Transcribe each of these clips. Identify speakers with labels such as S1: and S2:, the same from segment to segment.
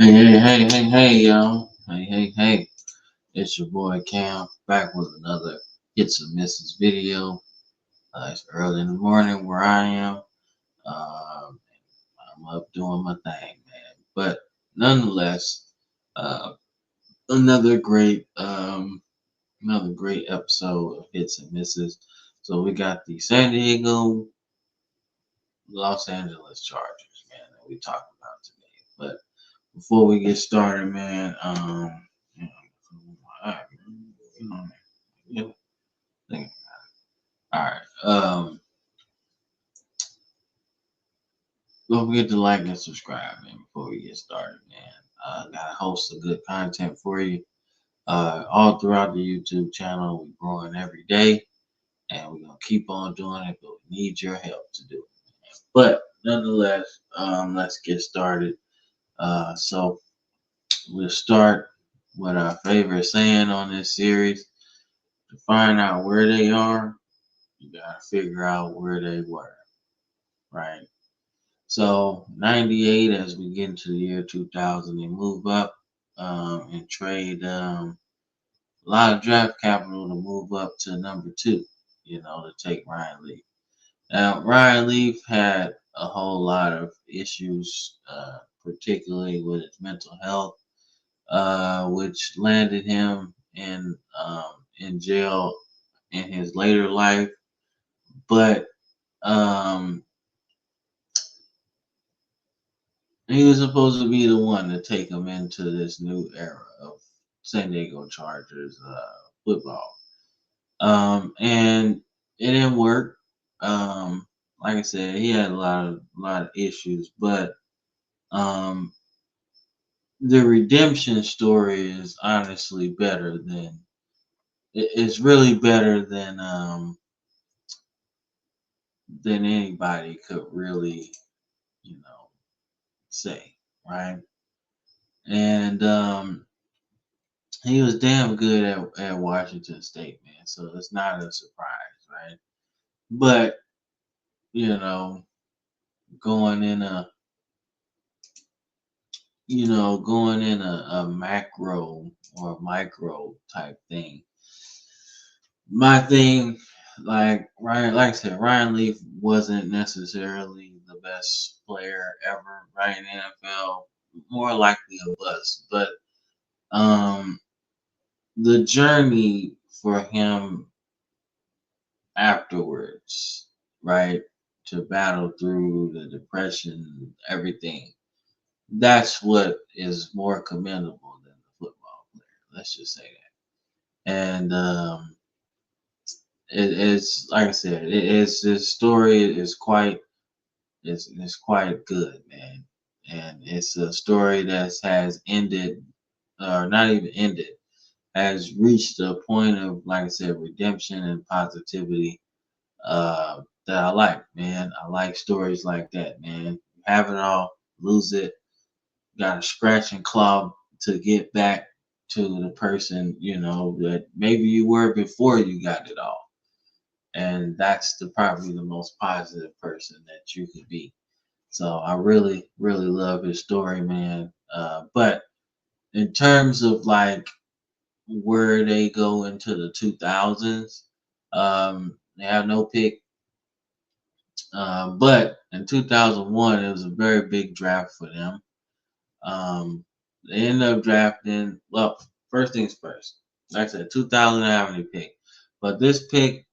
S1: Hey, y'all. Hey. It's your boy Cam back with another hits and misses video. It's early in the morning where I am. Um, I'm up doing my thing, man. But nonetheless, uh, another great, um, another great episode of hits and misses. So we got the San Diego, Los Angeles Chargers, man, that we talking about today. But before we get started, man, you know, all right, you know, yeah, think- all right, don't forget to like and subscribe, man, before we get started, man. Got a host of good content for you, all throughout the YouTube channel. We're growing every day, and we're gonna keep on doing it, but we need your help to do it. But nonetheless, let's get started. So we'll start with our favorite saying on this series. To find out where they are, you gotta figure out where they were, right? So 98, as we get into the year 2000, they move up and trade a lot of draft capital to move up to number two, to take Ryan Leaf. Now, Ryan Leaf had a whole lot of issues, particularly with his mental health, which landed him in jail in his later life. But um, he was supposed to be the one to take him into this new era of San Diego Chargers football. And it didn't work. Like I said, he had a lot of issues, but um, the redemption story is honestly better than it's really better than anybody could really, you know, say, right? And he was damn good at Washington State, man. So it's not a surprise, right? But you know, going in a going in a macro or micro type thing. My thing, like I said, Ryan Leaf wasn't necessarily the best player ever, right? In the NFL, more likely a bust. But um, the journey for him afterwards, right? To battle through the depression, everything. That's what is more commendable than the football player. Let's just say that. And it's like I said, it's this story is quite good, man. And it's a story that has ended, or not even ended, has reached a point of, like I said, redemption and positivity that I like, man. I like stories like that, man. You have it all, lose it, got to scratch and claw to get back to the person, that maybe you were before you got it all. And that's probably the most positive person that you could be. So I really, really love his story, man. But in terms of like where they go into the 2000s, they have no pick. But in 2001, it was a very big draft for them. Um, they ended up drafting, well, first things first. Like I said, 2000 I have any pick. But this pick,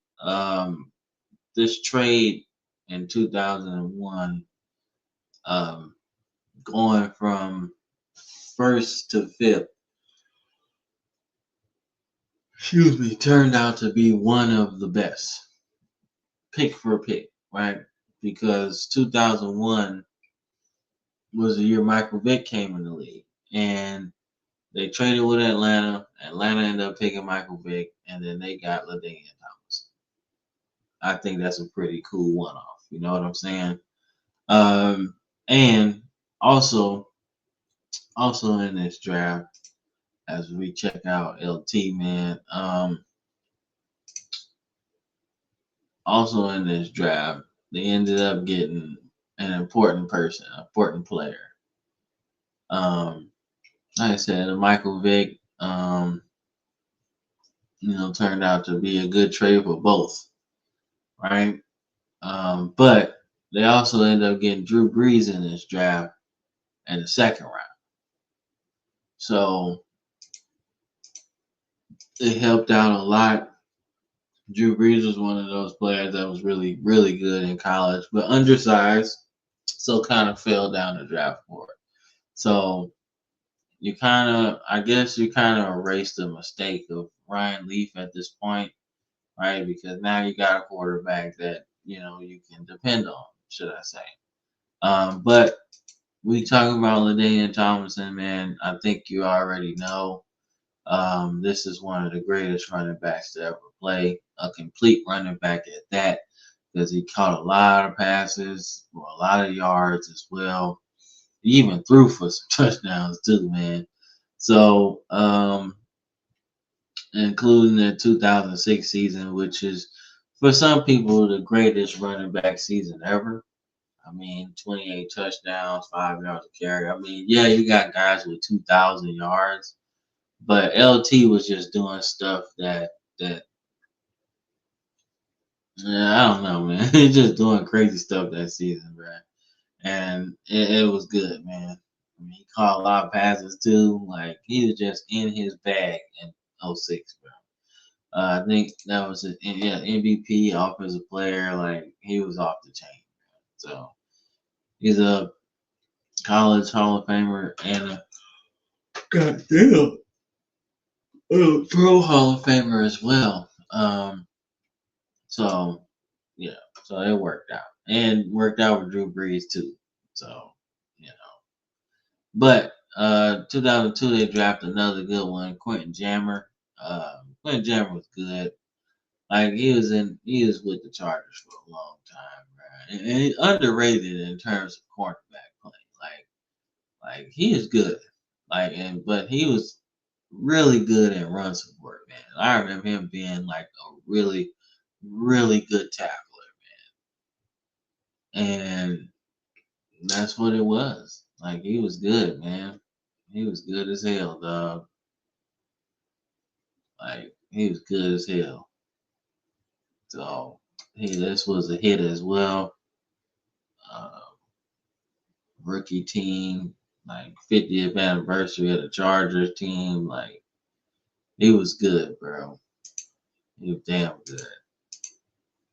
S1: this trade in 2001, um, going from first to fifth, excuse me, turned out to be one of the best pick for pick, right? Because 2001 was the year Michael Vick came in the league, and they traded with Atlanta. Atlanta ended up picking Michael Vick, and then they got LaDainian Thomas. I think that's a pretty cool one-off. You know what I'm saying? And also, also in this draft, as we check out LT, man. Also in this draft, they ended up getting an important person, an important player. like I said, Michael Vick, turned out to be a good trade for both, right? But they also ended up getting Drew Brees in this draft in the second round. So it helped out a lot. Drew Brees was one of those players that was really, really good in college, but undersized, so kind of fell down the draft board. So I guess you kind of erased the mistake of Ryan Leaf at this point, right? Because now you got a quarterback that, you can depend on, should I say. But we talking about LaDainian Tomlinson, man. I think you already know. This is one of the greatest running backs to ever play, a complete running back at that, because he caught a lot of passes for a lot of yards as well. He even threw for some touchdowns too, man. So, including the 2006 season, which is for some people the greatest running back season ever. I mean, 28 touchdowns, 5 yards of carry. I mean, yeah, you got guys with 2,000 yards, but LT was just doing stuff that yeah, I don't know, man. He's just doing crazy stuff that season, bro. And it was good, man. I mean, he caught a lot of passes too. Like he was just in his bag in '06, bro. I think that was his yeah, MVP, offensive player. Like he was off the chain. So he's a college Hall of Famer and a goddamn pro Hall of Famer as well. So yeah, so it worked out and worked out with Drew Brees too. So you know, but 2002 they drafted another good one, Quentin Jammer. Quentin Jammer was good. Like he was with the Chargers for a long time, right? And he underrated in terms of cornerback play. Like he is good. But he was really good at run support, man. I remember him being like a really, really good tackler, and that's what it was. Like he was good, man. He was good as hell, dog. Like he was good as hell. So this was a hit as well. Uh, Rookie team, like 50th anniversary of the Chargers team. Like he was good, bro. He was damn good.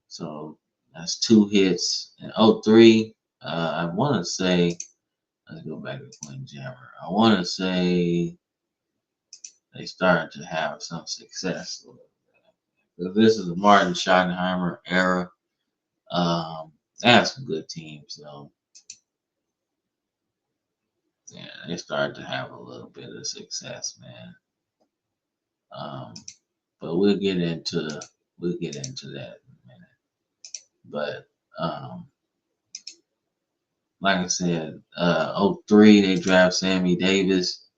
S1: So that's two hits in '03. I want to say, let's go back to Quinn Jammer. I want to say they started to have some success. This is the Martin Schottenheimer era. They had some good teams, though. Yeah, they started to have a little bit of success, man. Um, but we'll get into that in a minute. But like I said, '03 they draft Sammy Davis.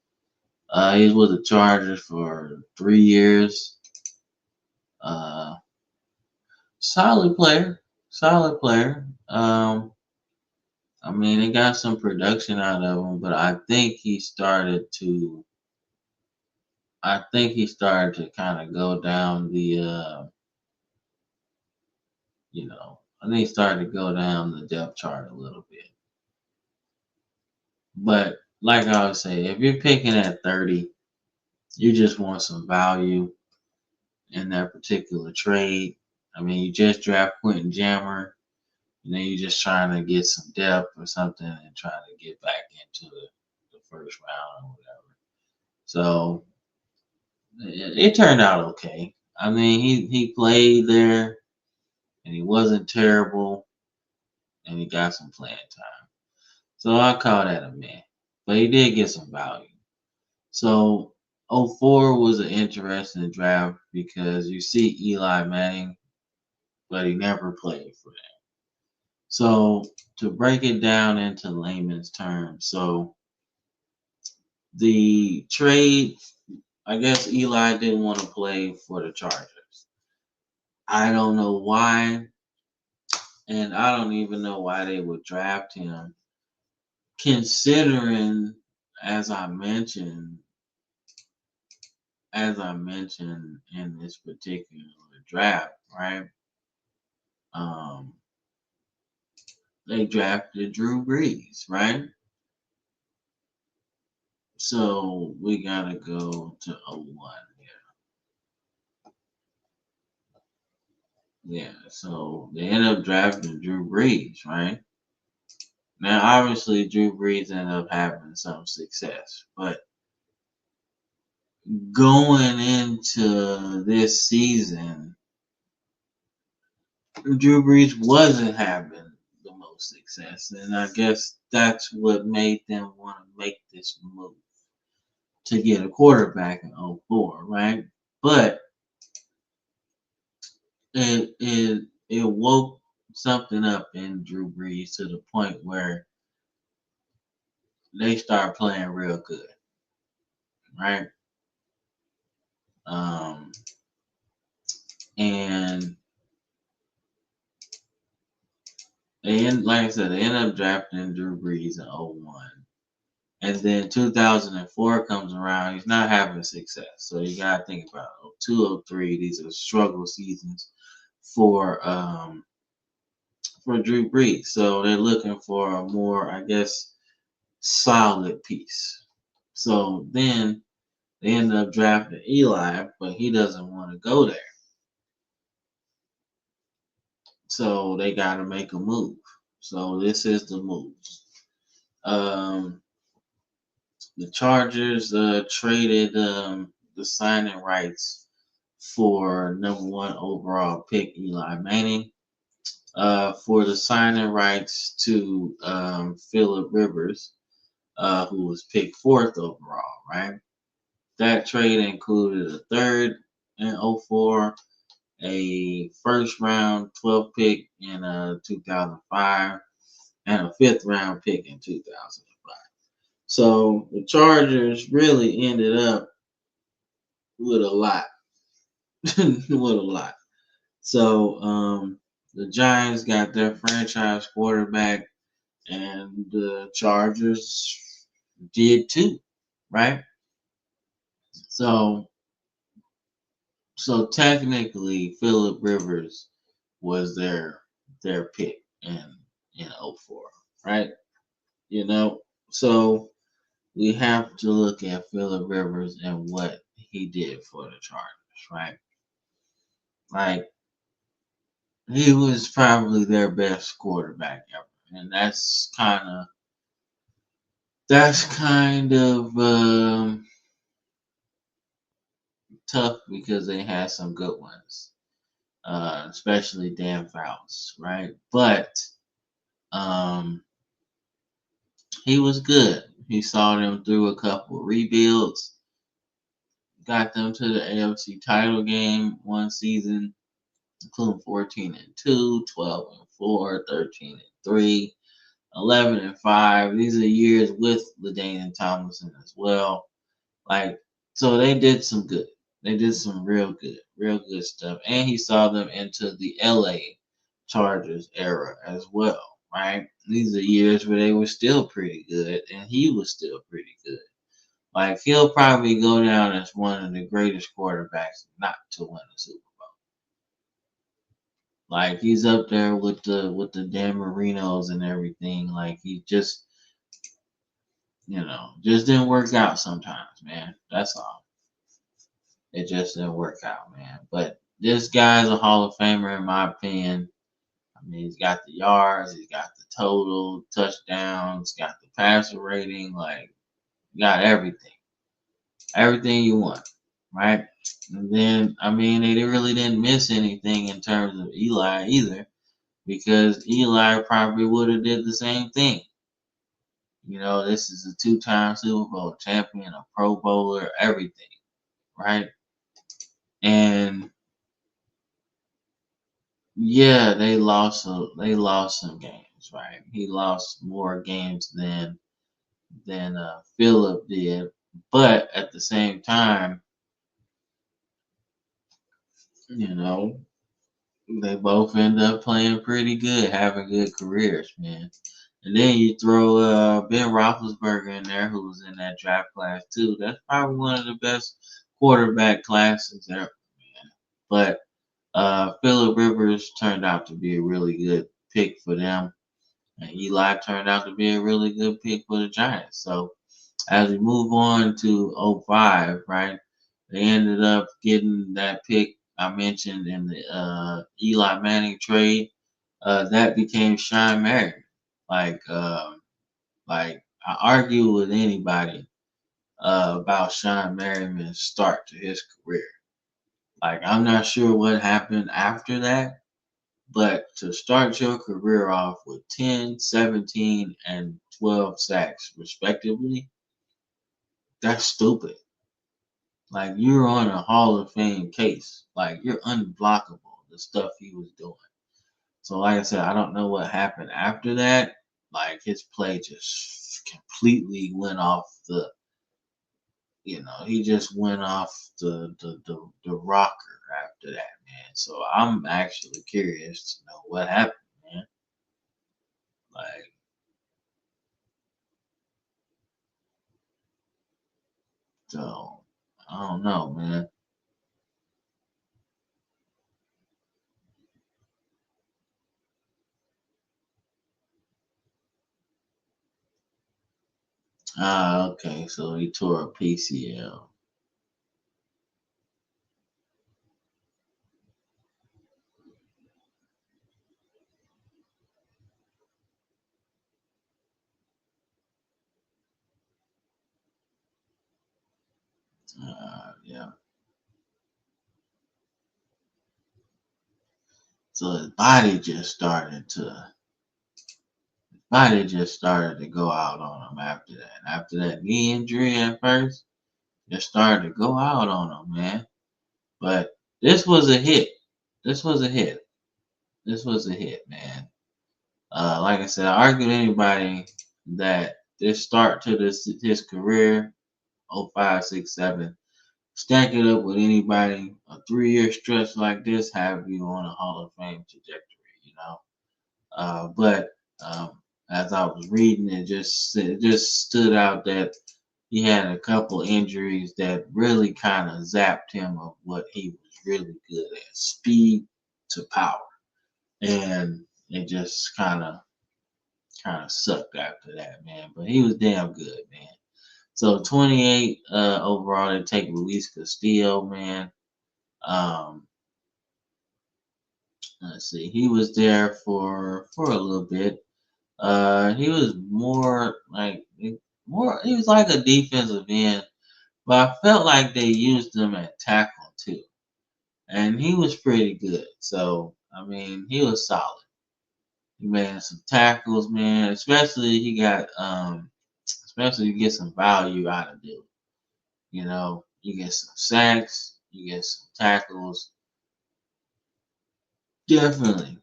S1: He was with the Chargers for 3 years. Uh, solid player, solid player. I mean, they got some production out of him, but I think he started to kind of go down I think he started to go down the depth chart a little bit. But like I would say, if you're picking at 30, you just want some value in that particular trade. I mean, you just draft Quentin Jammer, and then you're just trying to get some depth or something and trying to get back into the first round or whatever. So it turned out okay. I mean, he played there and he wasn't terrible and he got some playing time. So I call that a man. But he did get some value. So '04 was an interesting draft because you see Eli Manning, but he never played for them. So to break it down into layman's terms, so the trade, I guess Eli didn't want to play for the Chargers. I don't know why, and I don't even know why they would draft him, considering as I mentioned, in this particular draft, right? Um, they drafted Drew Brees, right? So we gotta go to 01. Yeah. So they end up drafting Drew Brees, right? Now, obviously, Drew Brees ended up having some success, but going into this season, Drew Brees wasn't having the most success, and I guess that's what made them want to make this move to get a quarterback in '04, right? But it woke something up in Drew Brees to the point where they start playing real good, right? Um, and like I said, they end up drafting Drew Brees in '01. And then 2004 comes around, he's not having success. So you gotta think about '02, '03. These are struggle seasons for Drew Brees. So they're looking for a more, I guess, solid piece. So then they end up drafting Eli, but he doesn't want to go there. So they got to make a move. So this is the move. Um, the Chargers traded the signing rights for number one overall pick Eli Manning, for the signing rights to Philip Rivers, who was picked fourth overall, right? That trade included a third in '04, a first round 12th pick in 2005, and a fifth round pick in 2005. So the Chargers really ended up with a lot, with a lot. So the Giants got their franchise quarterback, and the Chargers did too, right? So technically, Philip Rivers was their pick in '04, right? You know, so we have to look at Philip Rivers and what he did for the Chargers, right? Like he was probably their best quarterback ever, and that's kind of tough because they had some good ones, especially Dan Fouts, right? But um, he was good. He saw them through a couple of rebuilds, got them to the AFC title game one season, including 14-2, 12-4, 13-3, 11-5. These are years with LaDainian Tomlinson as well. Like, so they did some good. They did some real good stuff. And he saw them into the LA Chargers era as well, right? These are years where they were still pretty good, and he was still pretty good. Like, he'll probably go down as one of the greatest quarterbacks not to win a Super Bowl. Like, he's up there with the Dan Marinos and everything. Like, he just, just didn't work out sometimes, man. That's all. It just didn't work out, man. But this guy's a Hall of Famer in my opinion. I mean, he's got the yards, he's got the total touchdowns, got the passer rating, like got everything you want, right? And then, I mean, they really didn't miss anything in terms of Eli either, because Eli probably would have did the same thing. This is a two-time Super Bowl champion, a Pro Bowler, everything, right? And yeah, they lost some games, right? He lost more games than Philip did, but at the same time, you know, they both end up playing pretty good, having good careers, man. And then you throw Ben Roethlisberger in there, who was in that draft class too. That's probably one of the best quarterback classes ever, man. But Phillip Rivers turned out to be a really good pick for them, and Eli turned out to be a really good pick for the Giants. So as we move on to '05, right? They ended up getting that pick I mentioned in the Eli Manning trade. That became Sean Marion. Like, like I argue with anybody about Sean Merriman's start to his career. Like, I'm not sure what happened after that, but to start your career off with 10, 17, and 12 sacks, respectively, that's stupid. Like, you're on a Hall of Fame case. Like, you're unblockable, the stuff he was doing. So, like I said, I don't know what happened after that. Like, his play just completely went off he just went off the rocker after that, man. So I'm actually curious to know what happened, man. Like, so I don't know, man. Okay, so he tore a PCL. Yeah. So his body just started to go out on him after that. After that knee injury at first, just started to go out on him, man. But this was a hit. This was a hit. This was a hit, man. Like I said, I argue with anybody that this start to his career, 05, 6, 7, stack it up with anybody, a 3-year stretch like this have you on a Hall of Fame trajectory, you know. But as I was reading, it just stood out that he had a couple injuries that really kind of zapped him of what he was really good at, speed to power, and it just kind of sucked after that, man. But he was damn good, man. So 28 overall, they take Luis Castillo, man. Um, let's see, he was there for a little bit. He was more. He was like a defensive end, but I felt like they used him at tackle too, and he was pretty good. So I mean, he was solid. He made some tackles, man. Especially you get some value out of it. You know, you get some sacks, you get some tackles. Definitely,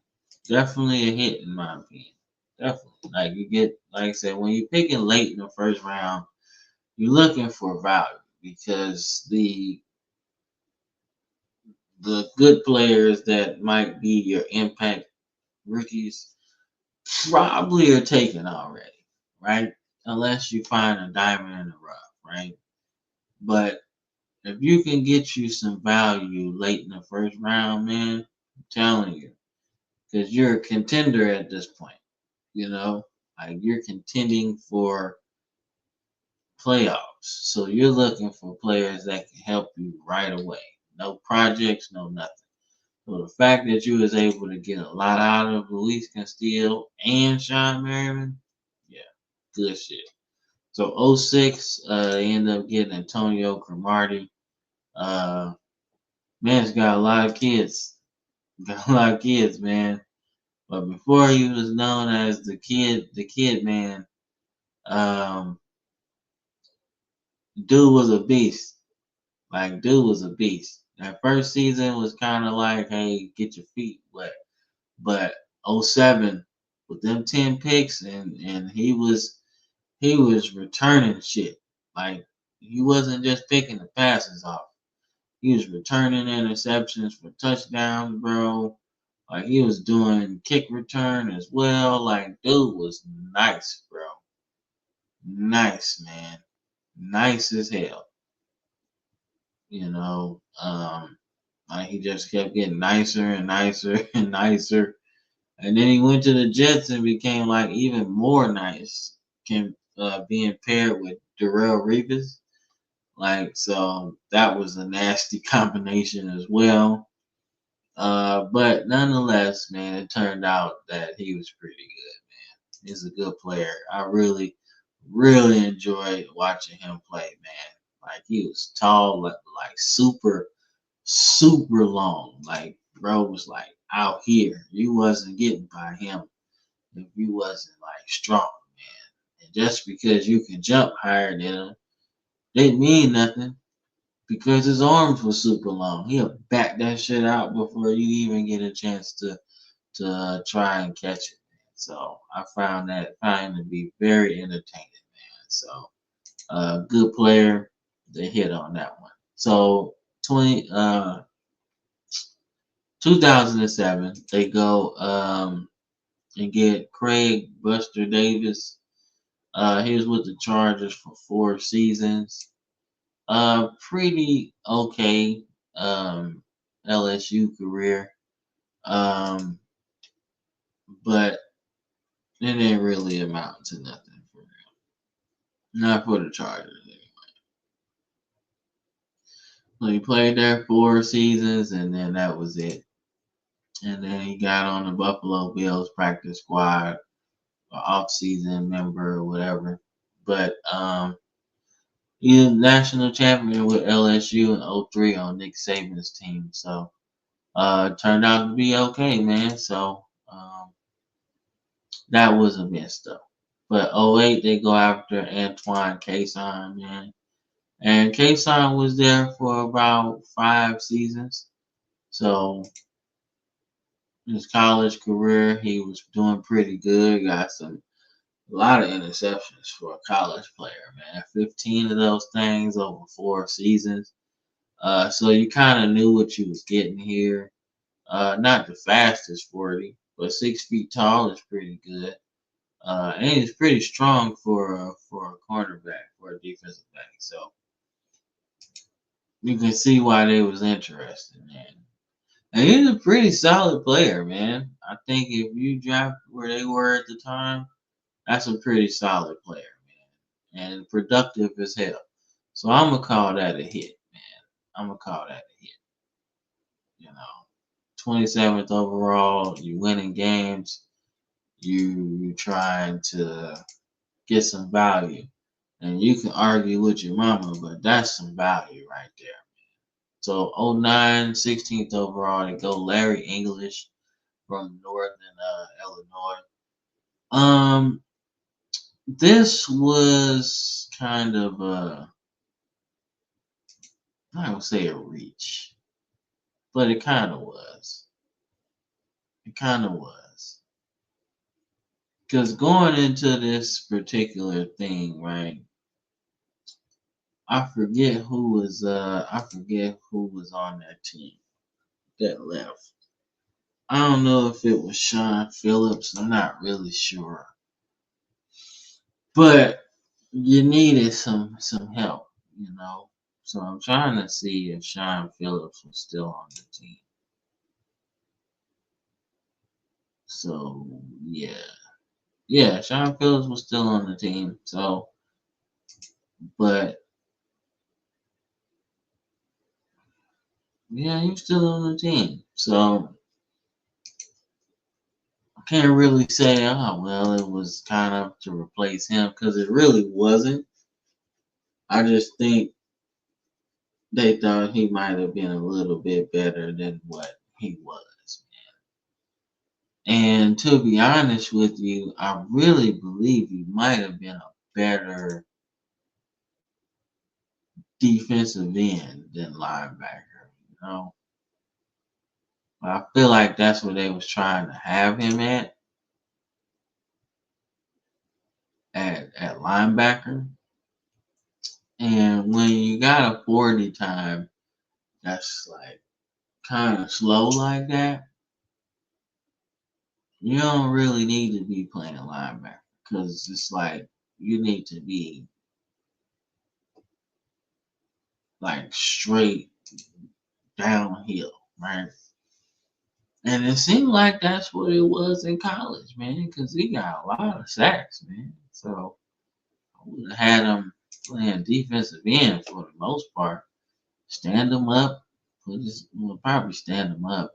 S1: definitely a hit in my opinion. Definitely, like you get, like I said, when you're picking late in the first round, you're looking for value because the good players that might be your impact rookies probably are taken already, right? Unless you find a diamond in the rough, right? But if you can get you some value late in the first round, man, I'm telling you, because you're a contender at this point, you know, like you're contending for playoffs. So you're looking for players that can help you right away. No projects, no nothing. So the fact that you was able to get a lot out of Luis Castillo and Sean Merriman, yeah, good shit. So '06, they end up getting Antonio Cromartie. Uh, Man's got a lot of kids. Got a lot of kids, man. But before he was known as the kid man, um, dude was a beast. Like, dude was a beast. That first season was kind of like, hey, get your feet wet. But '07 with them 10 picks and he was returning shit. Like, he wasn't just picking the passes off. He was returning interceptions for touchdowns, bro. Like he was doing kick return as well. Like dude was nice, bro. Nice, man. Nice as hell. You know, like he just kept getting nicer and nicer and nicer. And then he went to the Jets and became like even more nice. Being paired with Darrell Reeves. Like so that was a nasty combination as well. But nonetheless, man, it turned out that he was pretty good. He's a good player. I really, really enjoyed watching him play, man. Like he was tall, like super, super long. Like bro was like out here. You wasn't getting by him if you wasn't like strong, man. And just because you can jump higher than him didn't mean nothing because his arms were super long. He'll back that shit out before you even get a chance to try and catch it. Man. So I find to be very entertaining, man. So good player. They hit on that one. So 2007, they go and get Craig Buster Davis. He was with the Chargers for 4 seasons. Pretty okay LSU career. Um, but it didn't really amount to nothing for him. Not for the Chargers. So he played there 4 seasons, and then that was it. And then he got on the Buffalo Bills practice squad, or off-season member or whatever. But he was national champion with LSU in '03 on Nick Saban's team. So it turned out to be okay, man. So that was a miss though. But '08 they go after Antoine Cason, man. And Kason was there for about 5 seasons. So his college career, he was doing pretty good. Got a lot of interceptions for a college player, man. 15 of those things over 4 seasons. So you kind of knew what you was getting here. Not the fastest 40, but 6 feet tall is pretty good. And he's pretty strong for a cornerback, for a defensive back. So you can see why they was interested, man. And he's a pretty solid player, man. I think if you draft where they were at the time, that's a pretty solid player, man. And productive as hell. So I'm gonna call that a hit, man. I'm gonna call that a hit. You know, 27th overall, you winning games, you trying to get some value. And you can argue with your mama, but that's some value right there. So '09, 16th overall, they go Larry English from Northern Illinois. Um, this was kind of I would say a reach, but it kind of was. It kind of was. Because going into this particular thing, right? I forget who was on that team that left. I don't know if it was Sean Phillips. I'm not really sure. But you needed some help, you know. So I'm trying to see if Sean Phillips was still on the team. So yeah, yeah, Sean Phillips was still on the team. So, but yeah, he was still on the team. So I can't really say, oh well, it was kind of to replace him because it really wasn't. I just think they thought he might have been a little bit better than what he was. And to be honest with you, I really believe he might have been a better defensive end than linebacker. You know, I feel like that's what they was trying to have him at linebacker. And when you got a 40 time, that's like kind of slow like that. You don't really need to be playing linebacker because it's like you need to be like straight downhill, right? And it seemed like that's what it was in college, man, because he got a lot of sacks, man. So I would have had him playing defensive end for the most part. Stand him up, well, probably stand him up,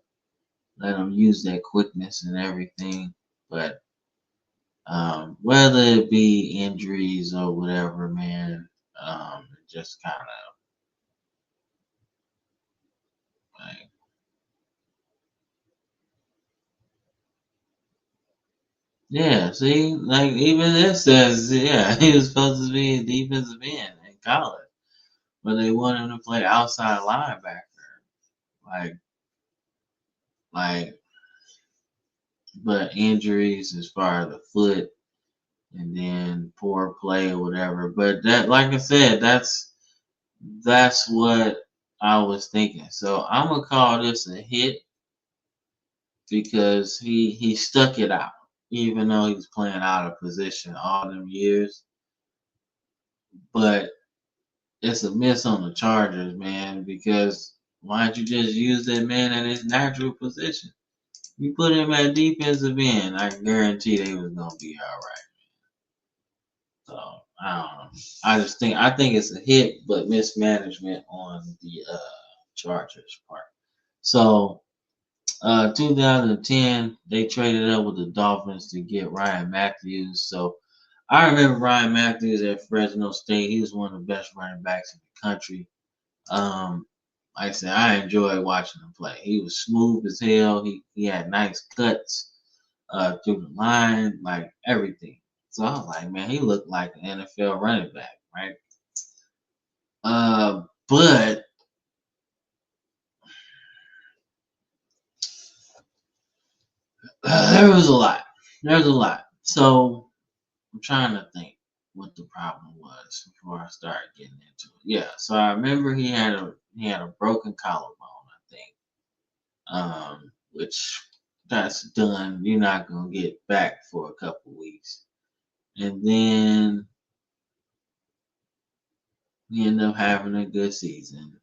S1: let him use that quickness and everything. But whether it be injuries or whatever, man, it just kind of like, yeah, see, like even this says, yeah, he was supposed to be a defensive end in college, but they wanted him to play outside linebacker, like, like, but injuries as far as the foot and then poor play or whatever. But that, like I said, that's what I was thinking. So I'm gonna call this a hit because he stuck it out, even though he was playing out of position all them years. But it's a miss on the Chargers, man, because why don't you just use that man in his natural position? You put him at defensive end, I guarantee they was gonna be all right. So I don't know. I think it's a hit, but mismanagement on the Chargers part. So 2010, they traded up with the Dolphins to get Ryan Matthews. So I remember Ryan Matthews at Fresno State. He was one of the best running backs in the country. Um, like I said, I enjoyed watching him play. He was smooth as hell. He had nice cuts through the line, like everything. So I was like, man, he looked like an NFL running back, right? But there was a lot. There's a lot. So I'm trying to think what the problem was before I started getting into it. Yeah, so I remember he had a broken collarbone, I think. Which that's done. You're not gonna get back for a couple weeks. And then he ended up having a good season.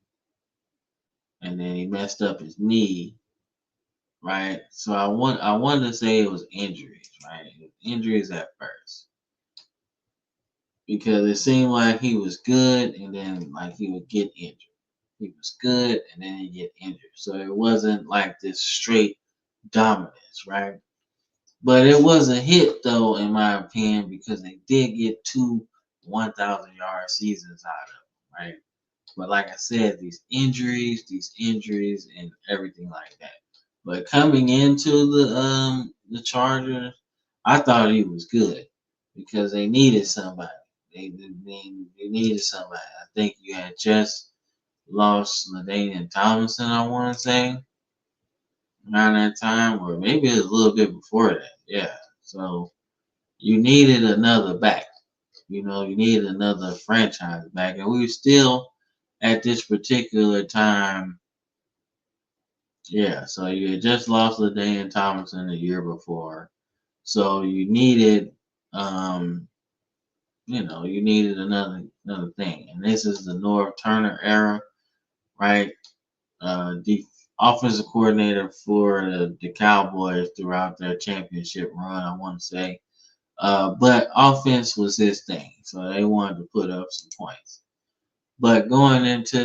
S1: And then he messed up his knee, right? So I wanted to say it was injuries, right? It was injuries at first. Because it seemed like he was good and then like he would get injured. He was good and then he'd get injured. So it wasn't like this straight dominance, right? But it was a hit though, in my opinion, because they did get two 1,000-yard seasons out of him, right? But like I said, these injuries, and everything like that. But coming into the Chargers, I thought he was good because they needed somebody. They needed somebody. I think you had just lost LaDainian Tomlinson, I want to say, around that time, or maybe it was a little bit before that. Yeah. So you needed another back. You needed another franchise back, and we were still at this particular time. Yeah. So you had just lost LaDainian Tomlinson the year before, so you needed, um, you needed another thing, and this is the North Turner era, right? The offensive coordinator for the Cowboys throughout their championship run, I want to say. But offense was his thing, so they wanted to put up some points. But going into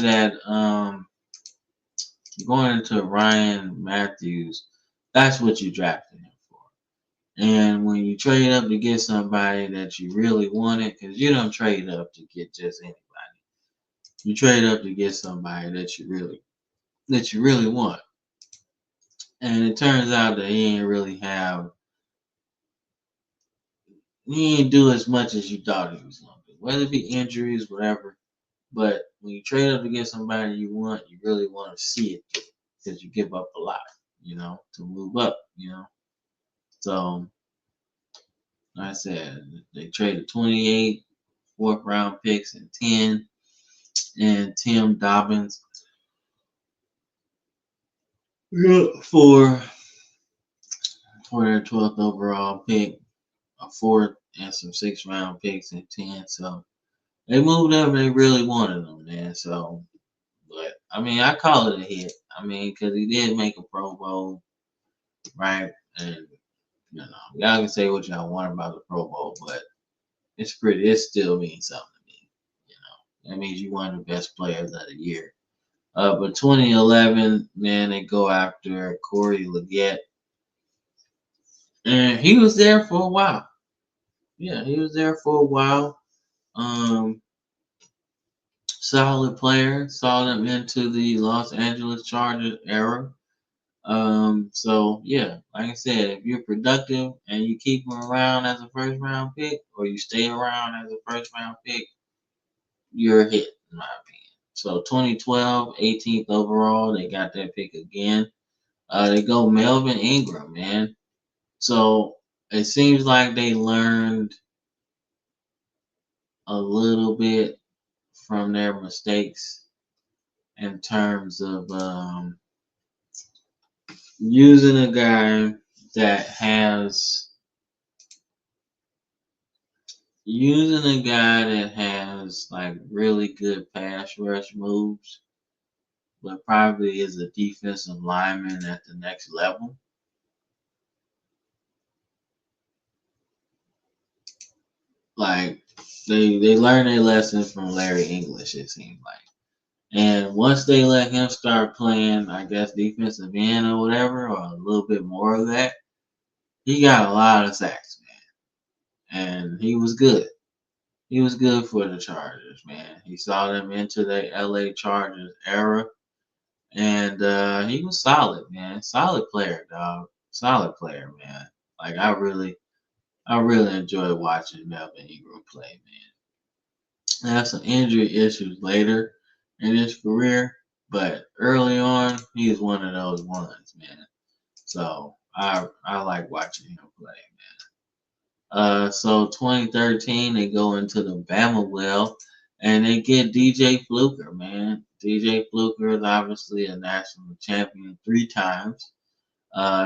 S1: Ryan Matthews, that's what you drafted him for. And when you trade up to get somebody that you really wanted, because you don't trade up to get just anybody, you trade up to get somebody that you really want. And it turns out that he didn't do as much as you thought he was going to do, whether it be injuries, whatever. But when you trade up to get somebody you want, you really want to see it through because you give up a lot, to move up. So, like I said, they traded 28 fourth round picks and 10, and Tim Dobbins, yeah, for for their 12th overall pick, a fourth, and some sixth round picks in 10. So they moved up. They really wanted them, man. So, but I mean, I call it a hit. I mean, because he did make a Pro Bowl, right? And y'all can say what y'all want about the Pro Bowl, but it's pretty. It still means something to me. You know, that means you one of the best players of the year. But 2011, man, they go after Corey Leggett, and he was there for a while. Yeah, he was there for a while. Um, Solid player, saw them into the Los Angeles Chargers era. So yeah, like I said, if you're productive and you keep him around as a first round pick, or you stay around as a first round pick, you're a hit, in my opinion. So 2012, 18th overall, they got that pick again. They go Melvin Ingram, man. So it seems like they learned a little bit from their mistakes in terms of using a guy that has like really good pass rush moves, but probably is a defensive lineman at the next level. Like they learned their lessons from Larry English, it seemed like. And once they let him start playing, I guess defensive end or whatever, or a little bit more of that, he got a lot of sacks, man. And he was good. He was good for the Chargers, man. He saw them into the LA Chargers era. And he was solid, man. Solid player, dog. Solid player, man. Like I really enjoy watching Melvin Ingram play, man. He had some injury issues later in his career, but early on, he was one of those ones, man. So I like watching him play, man. So 2013, they go into the Bama well, and they get DJ Fluker, man. DJ Fluker is obviously a national champion 3 times.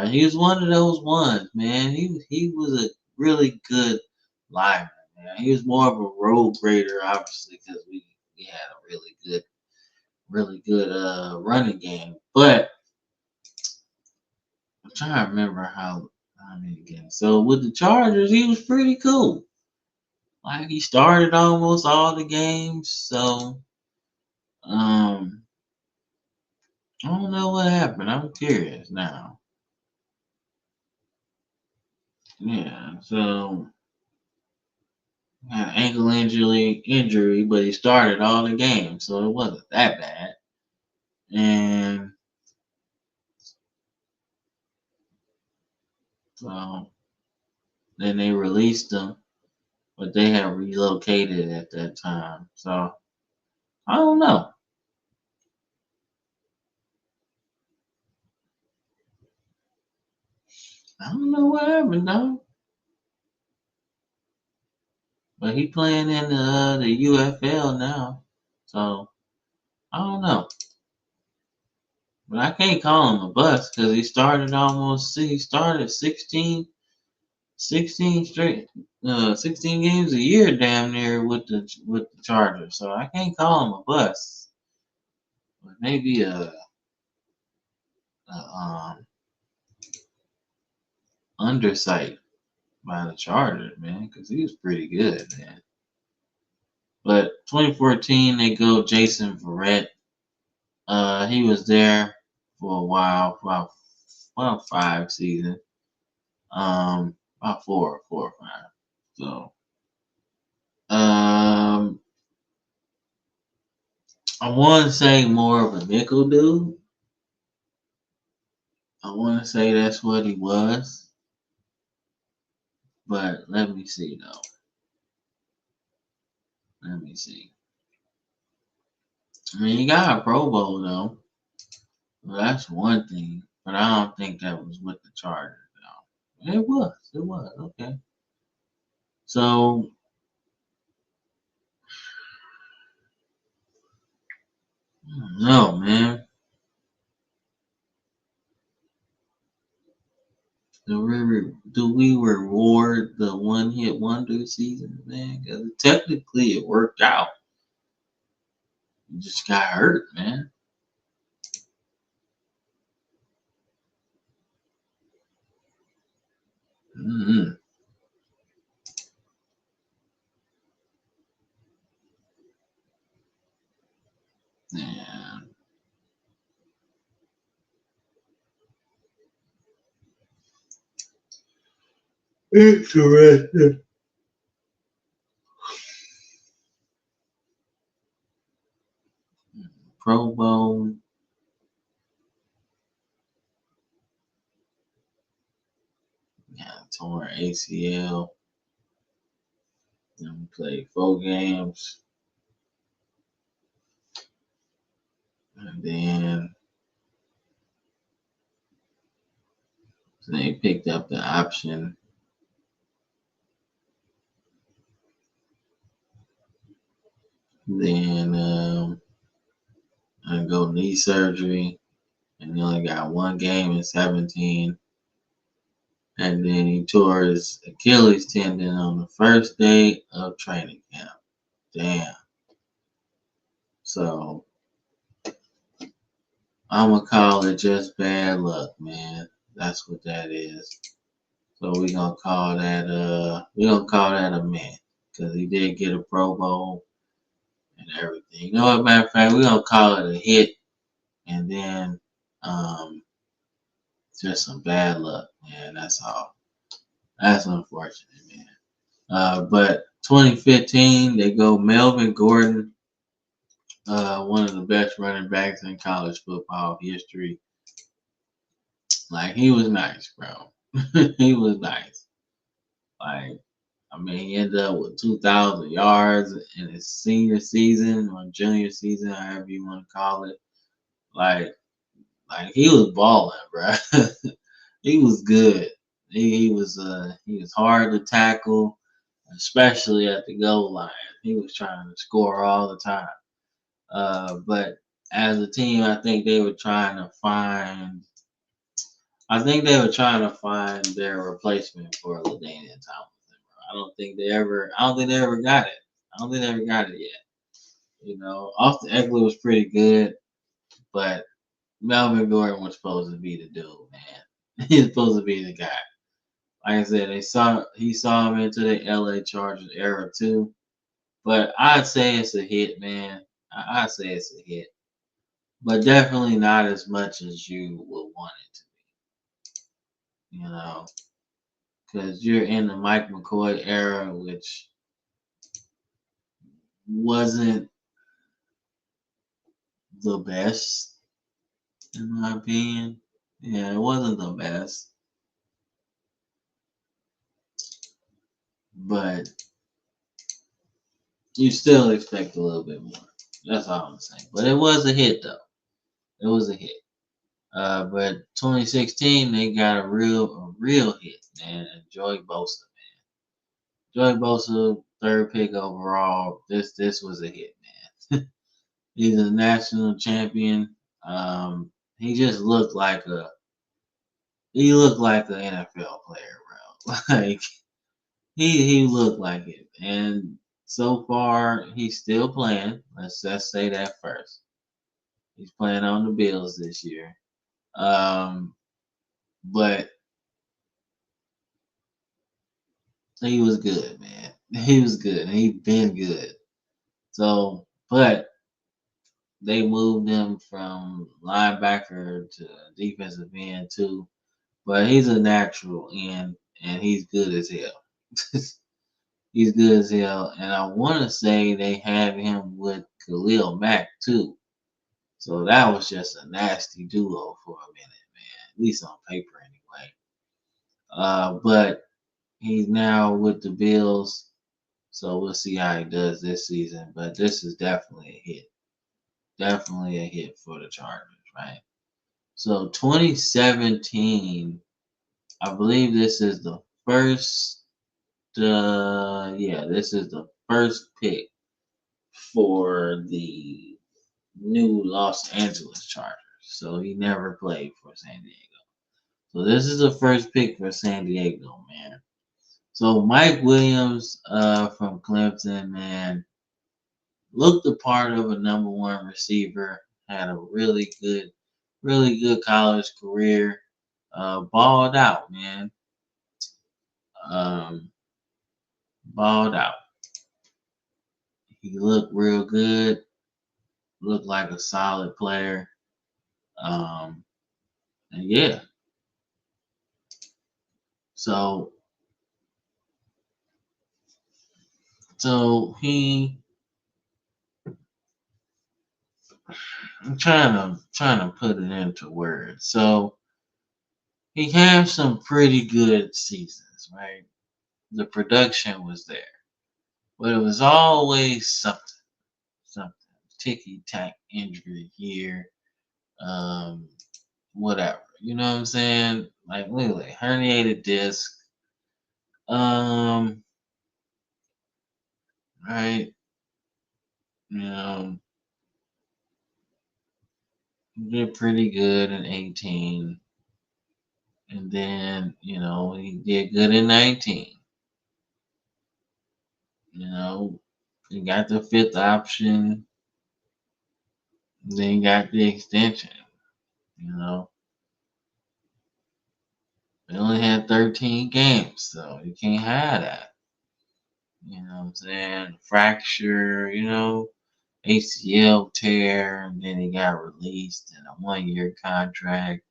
S1: He was one of those ones, man. He was a really good lineman, man. He was more of a road grader, obviously, because we had a really good running game. But I'm trying to remember how many games. So with the Chargers, he was pretty cool. Like he started almost all the games. So um, I don't know what happened. I'm curious now. Yeah. So had an ankle injury, but he started all the games, so it wasn't that bad. And so then they released him, but they had relocated at that time. So I don't know. I don't know what happened though. But he playing in the UFL now, so I don't know. But I can't call him a bust because he started 16 straight, 16 games a year, damn near with the Chargers. So I can't call him a bust, but maybe a undersight by the Chargers, man, because he was pretty good, man. But 2014, they go Jason Verrett. He was there for a while, about 5 seasons, about four or five. So, I want to say more of a nickel dude. I want to say that's what he was, but let me see though. Let me see. I mean, he got a Pro Bowl though. Well, that's one thing, but I don't think that was with the Chargers though. It was. It was. Okay. So, no, man. Do we reward the one hit wonder season, man? Because technically it worked out. You just got hurt, man. Mm-hmm. Yeah. Interesting. Pro Bowl. Yeah, torn ACL. Then we played 4 games. And then they picked up the option. Then I go knee surgery. And he only got 1 game in 17. And then he tore his Achilles tendon on the first day of training camp. Damn. So I'm gonna call it just bad luck, man. That's what that is. So we gonna call that a man. Because he did get a Pro Bowl and everything. You know what, matter of fact, we're gonna call it a hit and then um just some bad luck, man. That's all. That's unfortunate, man. But 2015, they go Melvin Gordon, one of the best running backs in college football history. Like, he was nice, bro. He was nice. Like, I mean, he ended up with 2,000 yards in his senior season or junior season, however you want to call it. Like, like he was balling, bro. He was good. He was hard to tackle, especially at the goal line. He was trying to score all the time. But as a team, I think they were trying to find their replacement for LaDainian Tomlinson. Bro. I don't think they ever got it. I don't think they ever got it yet. You know, Austin Eckler was pretty good, but Melvin Gordon was supposed to be the dude, man. He's supposed to be the guy. Like I said, he saw him into the LA Chargers era too. But I'd say it's a hit, man. I'd say it's a hit, but definitely not as much as you would want it to be. You know, because you're in the Mike McCoy era, which wasn't the best, in my opinion. Yeah, it wasn't the best, but you still expect a little bit more. That's all I'm saying. But it was a hit, though. It was a hit. But 2016, they got a real hit, man. And Joey Bosa, man. Joey Bosa, third pick overall. This was a hit, man. He's a national champion. He just looked like an NFL player, bro. Like he looked like it, and so far he's still playing. Let's say that first. He's playing on the Bills this year. Um, but he was good, man. He was good, and he's been good. So, but they moved him from linebacker to defensive end too. But he's a natural end, and he's good as hell. He's good as hell, and I want to say they had him with Khalil Mack too. So that was just a nasty duo for a minute, man. At least on paper, anyway. But he's now with the Bills, so we'll see how he does this season. But this is definitely a hit. Definitely a hit for the Chargers, right? So 2017, I believe this is the first. Yeah, this is the first pick for the new Los Angeles Chargers. So he never played for San Diego. So this is the first pick for San Diego, man. So Mike Williams from Clemson, man, looked the part of a number one receiver, had a really good college career, balled out, man. Um, balled out. He looked real good, looked like a solid player. Um, and yeah, so so I'm trying to put it into words. So he had some pretty good seasons, right? The production was there, but it was always something ticky tack injury here, um, whatever. You know what I'm saying? Like literally herniated disc, um, right? You know, did pretty good in 18, and then he did good in 19. You know, he got the fifth option, then he got the extension. You know, they only had 13 games, so you can't have that. You know what I'm saying? Fracture, ACL tear, and then he got released in a 1 year contract,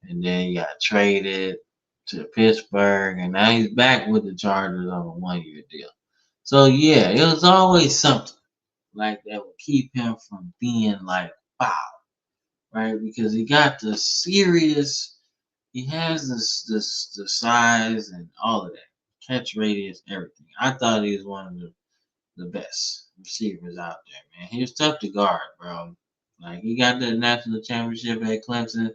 S1: and then he got traded to Pittsburgh, and now he's back with the Chargers on a 1 year deal. So yeah, it was always something like that would keep him from being like wow, right? Because he got the serious, he has this the size and all of that, catch radius, everything. I thought he was one of the best receivers out there, man. He was tough to guard, bro. Like he got the national championship at Clemson,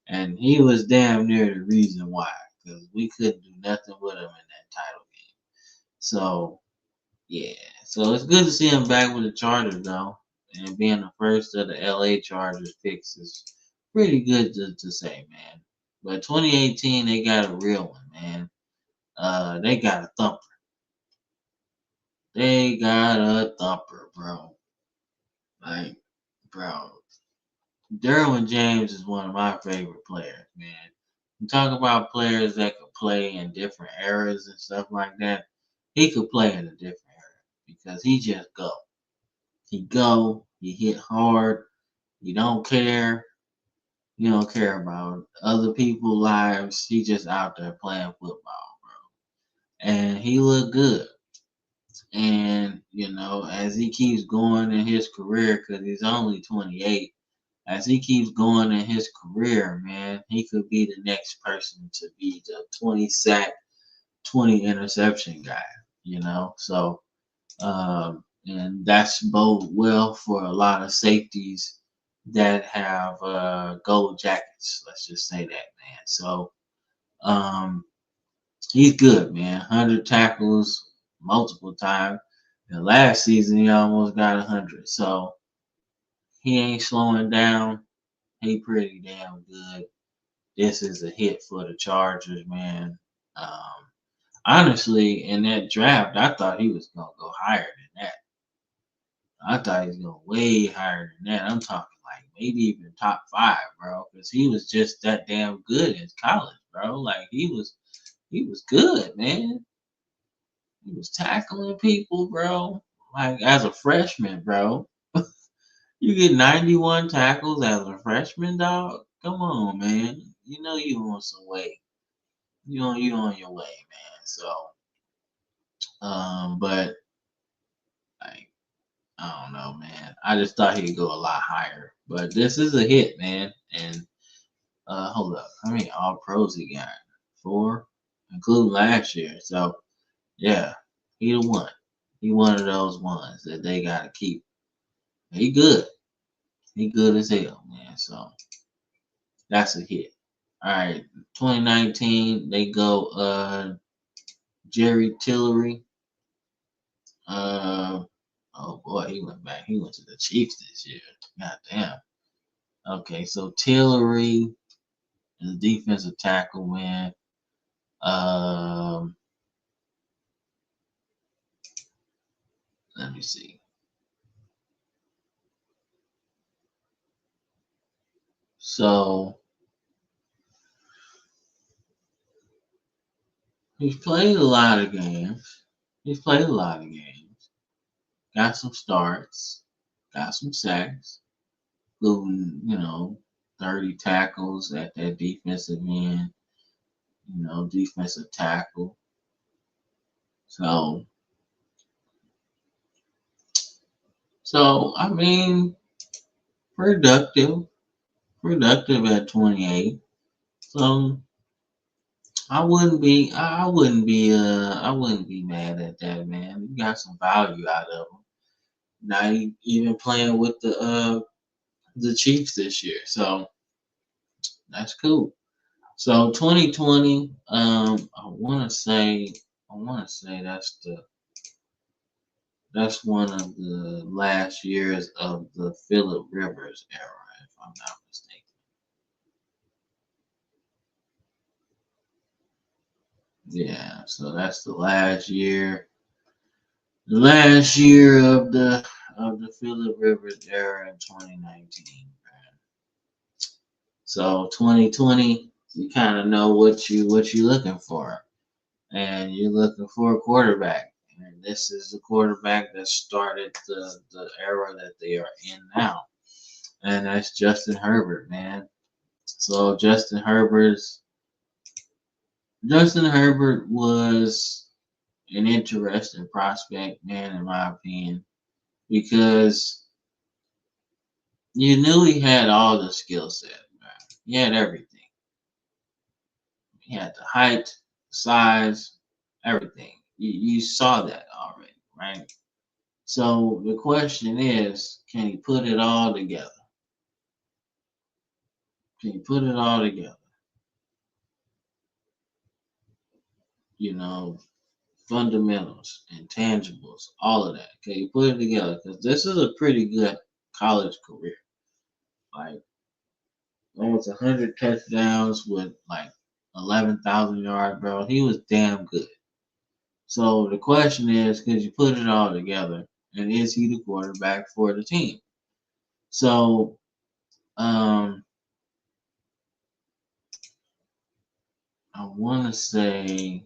S1: and he was damn near the reason why, because we couldn't do nothing with him in that title game. So yeah, so it's good to see him back with the Chargers though, and being the first of the LA Chargers picks is pretty good to say, man. But 2018, they got a real one, man. They got a thumper. They got a thumper, bro. Like, bro, Derwin James is one of my favorite players, man. You talk about players that could play in different eras and stuff like that. He could play in a different era because he just go. He go. He hit hard. He don't care. He don't care about other people's lives. He just out there playing football, bro. And he looked good. And as he keeps going in his career, because he's only 28, as he keeps going in his career, man, he could be the next person to be the 20 sack, 20 interception guy, So, and that's bode well for a lot of safeties that have gold jackets. Let's just say that, man. So, um, he's good, man. 100 tackles multiple times. And last season, he almost got 100. So, he ain't slowing down. He pretty damn good. This is a hit for the Chargers, man. Um, Honestly, in that draft, I thought he was gonna go higher than that. I thought he was going way higher than that. I'm talking like maybe even top five, bro, because he was just that damn good in college, bro. Like he was good, man. He was tackling people, bro. Like as a freshman, bro. You get 91 tackles as a freshman, dog. Come on, man. You know you on some way. You on your way, man. So, but like I don't know, man. I just thought he'd go a lot higher. But this is a hit, man. And hold up, how many all pros he got? Four, including last year. So yeah, he the one. He one of those ones that they gotta keep. He good. He good as hell, man. So that's a hit. All right, 2019 they go Jerry Tillery. Uh oh boy, he went back. He went to the Chiefs this year. God damn. Okay, so Tillery. and the defensive tackle win. Um, Let me see. So he's played a lot of games. He's played a lot of games. Got some starts. Got some sacks. Including, 30 tackles at that defensive end. Defensive tackle. So, I mean, productive, productive at 28. So I wouldn't be mad at that, man. You got some value out of him. Now he even playing with the Chiefs this year, so that's cool. So 2020, I want to say that's one of the last years of the Phillip Rivers era, if I'm not mistaken. Yeah, so that's the last year of the Phillip Rivers era in 2019. So 2020, you kind of know what you looking for, and you're looking for a quarterback. And this is the quarterback that started the era that they are in now, and that's Justin Herbert, man. So Justin Herbert was an interesting prospect, man, in my opinion, because you knew he had all the skill set, man. He had everything. He had the height, size, everything. You saw that already, right? So the question is, can he put it all together? Can he put it all together? You know, fundamentals, intangibles, all of that. Can you put it together? Because this is a pretty good college career. Like almost 100 touchdowns with like 11,000 yards, bro. He was damn good. So the question is, could you put it all together? And is he the quarterback for the team? So um, I want to say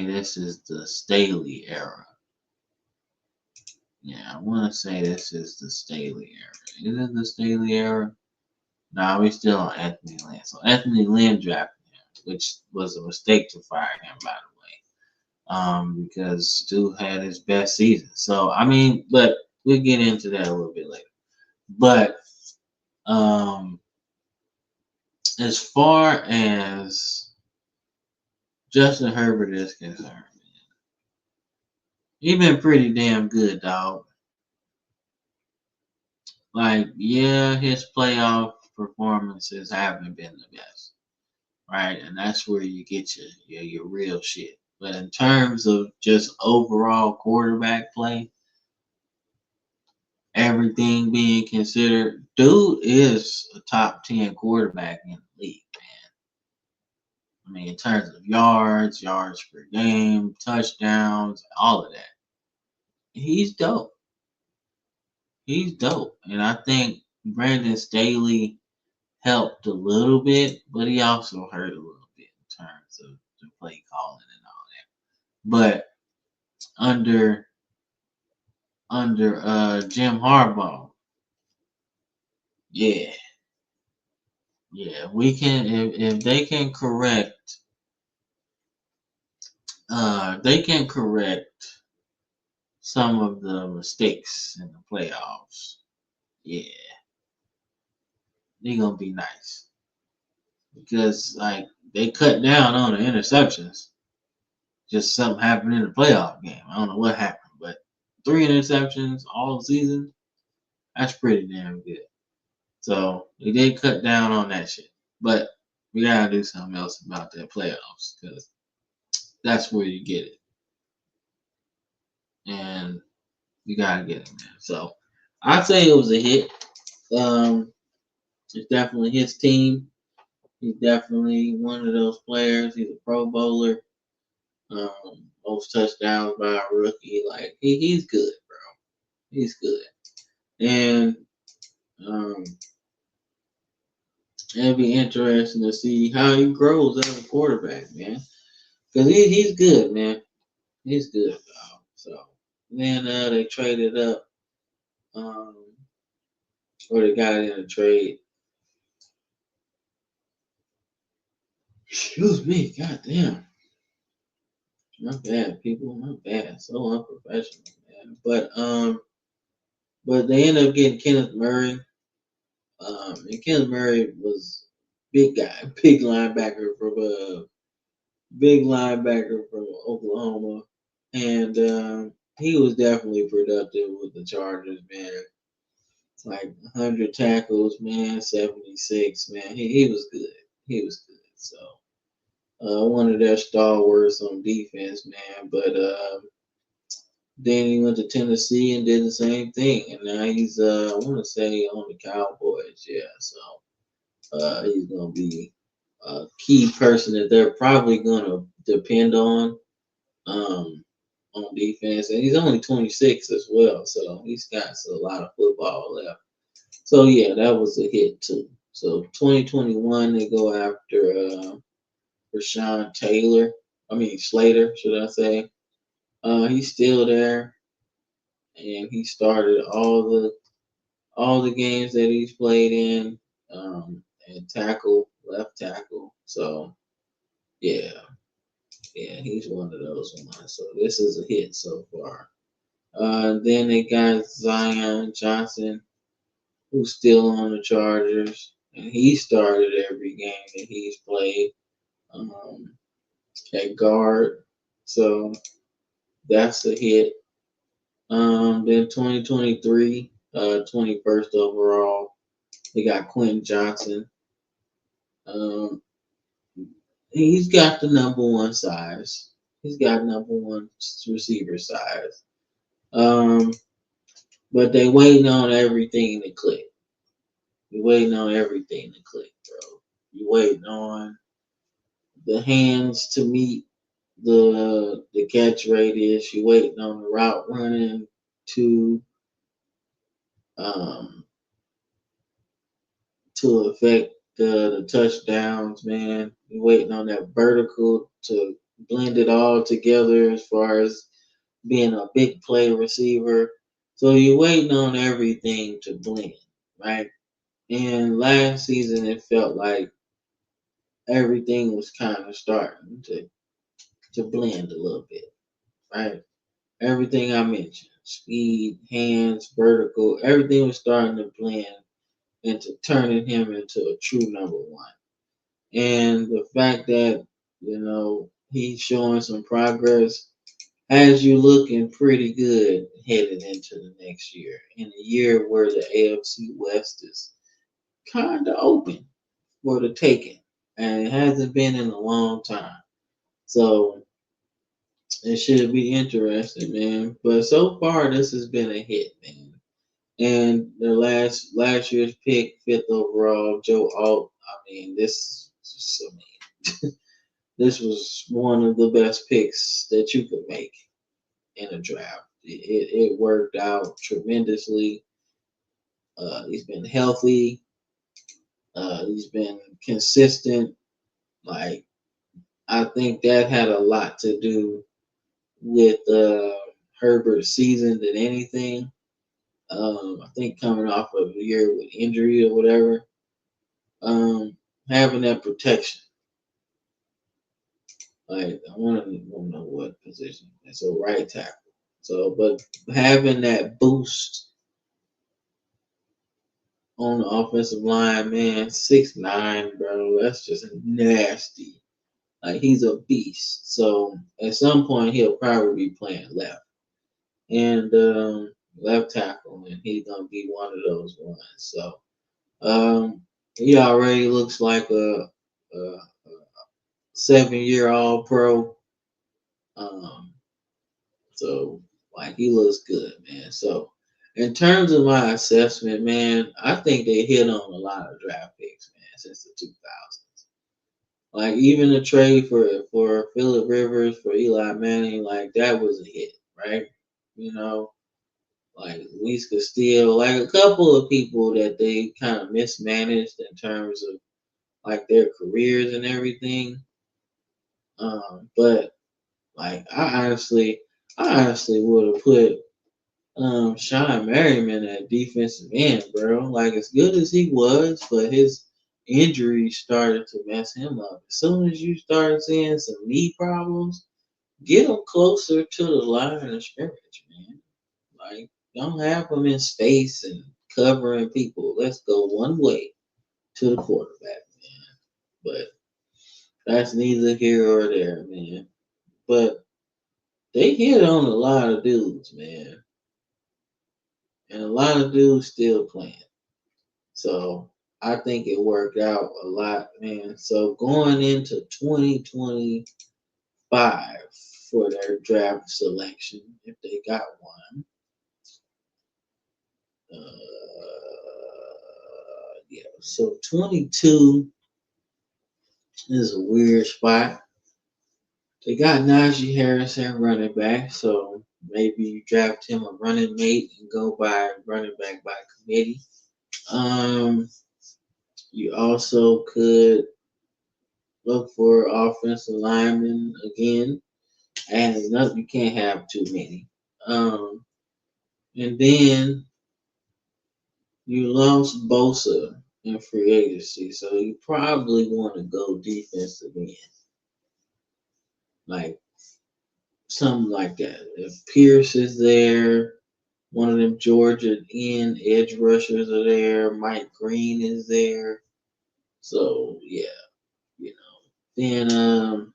S1: this is the Staley era. Yeah, I want to say this is the Staley era. Is it the Staley era? Nah, we still on Anthony Lynn. So Anthony Lynn drafted him, which was a mistake to fire him, by the way, because Stu had his best season. So I mean, but we'll get into that a little bit later. But um, as far as Justin Herbert is concerned, he been pretty damn good, dog. Like, yeah, his playoff performances haven't been the best, right? And that's where you get your real shit. But in terms of just overall quarterback play, everything being considered, dude is a top 10 quarterback in the league, man. I mean, in terms of yards per game, touchdowns, all of that. He's dope. He's dope. And I think Brandon Staley helped a little bit, but he also hurt a little bit in terms of the play calling and all that. But under Jim Harbaugh, yeah, yeah, we can if they can correct some of the mistakes in the playoffs. Yeah, they're gonna be nice because like they cut down on the interceptions. Just something happened in the playoff game. I don't know what happened, but 3 interceptions all season. That's pretty damn good. So they did cut down on that shit, but we gotta do something else about that playoffs because that's where you get it, and you gotta get it, man. So I'd say it was a hit. Um, It's definitely his team. He's definitely one of those players. He's a Pro Bowler. Most touchdowns by a rookie. Like he's good, bro. He's good, and um, it'll be interesting to see how he grows as a quarterback, man. Because he's good, man. He's good, dog. So then they traded up, um, or they got in a trade. Excuse me, goddamn. Not bad, people. Not bad. So unprofessional, man. But they ended up getting Kenneth Murray. And Kenneth Murray was big guy, big linebacker from Oklahoma, and he was definitely productive with the Chargers, man. Like 100 tackles, man, 76, man. He was good. He was good. So one of their stalwarts on defense, man. But then he went to Tennessee and did the same thing, and now he's I want to say on the Cowboys, yeah. So he's gonna be a key person that they're probably gonna depend um, on defense, and he's only 26 as well, so he's got a lot of football left. So yeah, that was a hit too. So 2021 they go after Rashawn Taylor. I mean Slater, should I say? He's still there, and he started all the games that he's played in, and tackle left tackle. So yeah, yeah, he's one of those ones. So this is a hit so far. Then they got Zion Johnson, who's still on the Chargers, and he started every game that he's played um, at guard. So that's a hit. Then 2023, 21st overall, they got Quentin Johnson. Um, he's got the number one size. He's got number one receiver size. Um, but they waiting on everything to click. You waiting on everything to click, bro. You waiting on the hands to meet the catch radius. You waiting on the route running to um to affect the touchdowns, man. You waiting on that vertical to blend it all together as far as being a big play receiver. So you're waiting on everything to blend, right? And last season it felt like everything was kind of starting to blend a little bit, right? Everything I mentioned, speed, hands, vertical, everything was starting to blend into turning him into a true number one. And the fact that, he's showing some progress has you looking pretty good headed into the next year. In a year where the AFC West is kind of open for the taking. And it hasn't been in a long time. So it should be interesting, man. But so far, this has been a hit, man. And the last year's pick, fifth overall, Joe Alt. I mean, this was one of the best picks that you could make in a draft. It worked out tremendously. He's been healthy. He's been consistent. Like I think that had a lot to do with Herbert's season than anything. I think coming off of a year with injury or whatever, having that protection. Like I want to know what position. So right tackle. So, but having that boost on the offensive line, man, 6'9", bro, that's just nasty. Like he's a beast. So at some point he'll probably be playing left and left tackle, and he's gonna be one of those ones. So he already looks like a 7-year All Pro. Um, so like he looks good, man. So In terms of my assessment, man, I think they hit on a lot of draft picks, man, since the 2000s. Like even the trade for Phillip Rivers for Eli Manning, like that was a hit, right? You know, like Luis Castillo, like a couple of people that they kind of mismanaged in terms of like their careers and everything. But like I honestly would have put Sean Merriman at defensive end, bro. Like as good as he was, but his injuries started to mess him up. As soon as you start seeing some knee problems, get him closer to the line of scrimmage, man. Like don't have him in space and covering people. Let's go one way to the quarterback, man. But that's neither here or there, man. But they hit on a lot of dudes, man. And a lot of dudes still playing. So I think it worked out a lot, man. So going into 2025 for their draft selection, if they got one, yeah. So 22 is a weird spot. They got Najee Harris at running back, so maybe you draft him a running mate and go by running back by committee. Um, you also could look for offensive linemen again. And enough, you can't have too many. Um, and then you lost Bosa in free agency, so you probably want to go defensive end, like something like that. If Pierce is there, one of them Georgia end edge rushers are there. Mike Green is there. So yeah, you know. Then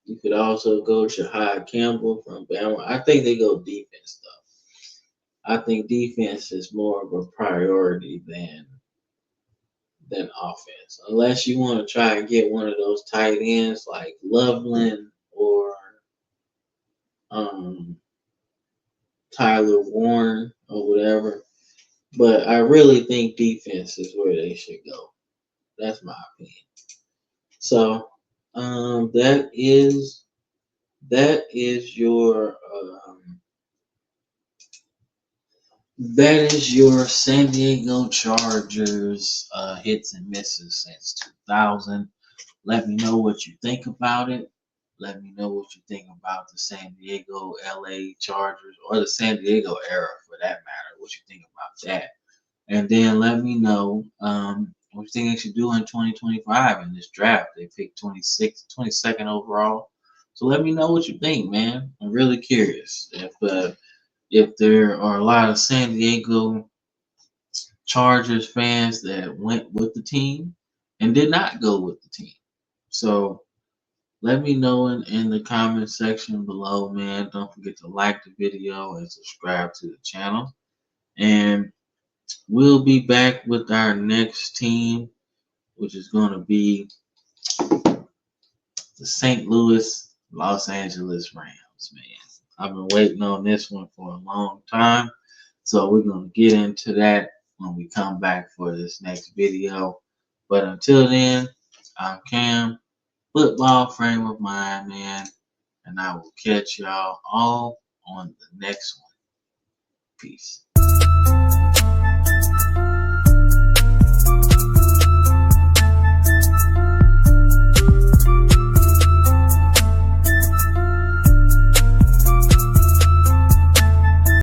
S1: you could also go Shahad Campbell from Bama. I think they go defense though. I think defense is more of a priority than offense. Unless you want to try and get one of those tight ends like Loveland or um, Tyler Warren or whatever. But I really think defense is where they should go. That's my opinion. So that is your that is your San Diego Chargers hits and misses since 2000. Let me know what you think about it. Let me know what you think about the San Diego, LA Chargers, or the San Diego era for that matter. What you think about that? And then let me know what you think they should do in 2025 in this draft. They picked 22nd overall. So let me know what you think, man. I'm really curious if there are a lot of San Diego Chargers fans that went with the team and did not go with the team. So let me know in the comment section below, man. Don't forget to like the video and subscribe to the channel. And we'll be back with our next team, which is going to be the St. Louis Los Angeles Rams, man. I've been waiting on this one for a long time. So we're going to get into that when we come back for this next video. But until then, I'm Cam, football frame of mind, man. And I will catch y'all all on the next one. Peace.